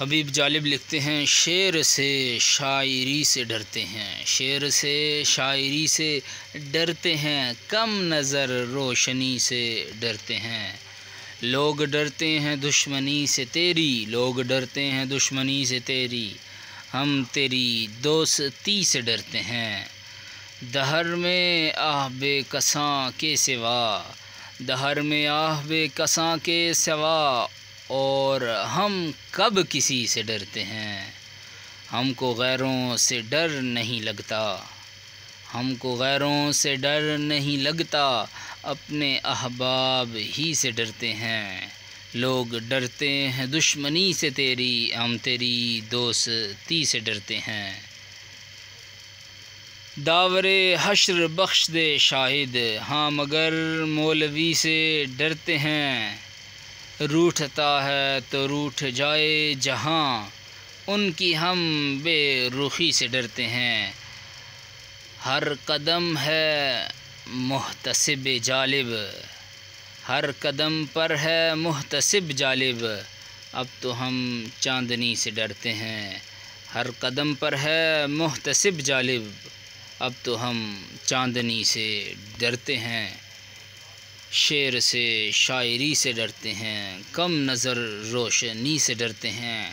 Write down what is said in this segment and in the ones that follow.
حبیب جالب لکھتے ہیں شعر سے شاعری سے ڈرتے ہیں، شعر سے شاعری سے ڈرتے ہیں، کم نظر روشنی سے ڈرتے ہیں۔ لوگ ڈرتے ہیں دشمنی سے تیری، لوگ ڈرتے ہیں دشمنی سے تیری، ہم تیری دوستی سے ڈرتے ہیں۔ دہر میں آہ بے کساں کے سوا، دہر میں آہ بے کساں کے سوا، اور ہم کب کسی سے ڈرتے ہیں۔ ہم کو غیروں سے ڈر نہیں لگتا، ہم کو غیروں سے ڈر نہیں لگتا، اپنے احباب ہی سے ڈرتے ہیں۔ لوگ ڈرتے ہیں دشمنی سے تیری، ہم تیری دوستی سے ڈرتے ہیں۔ داور حشر بخش دے شاہد، ہاں مگر مولوی سے ڈرتے ہیں۔ روٹھتا ہے تو روٹھ جائے جہاں، ان کی ہم بے رخی سے ڈرتے ہیں۔ ہر قدم ہے محتسب جالب، ہر قدم پر ہے محتسب جالب، اب تو ہم چاندنی سے ڈرتے ہیں۔ ہر قدم پر ہے محتسب جالب، اب تو ہم چاندنی سے ڈرتے ہیں۔ شعر سے شاعری سے ڈرتے ہیں، کم نظر روشنی سے ڈرتے ہیں۔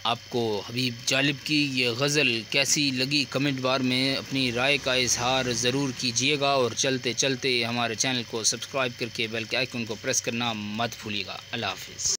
آپ کو حبیب جالب کی یہ غزل کیسی لگی کمنٹ بار میں اپنی رائے کا اظہار ضرور کیجیے گا، اور چلتے چلتے ہمارے چینل کو سبسکرائب کر کے بیل کے آئیکن کو پریس کرنا مت بھولیے گا۔ اللہ حافظ۔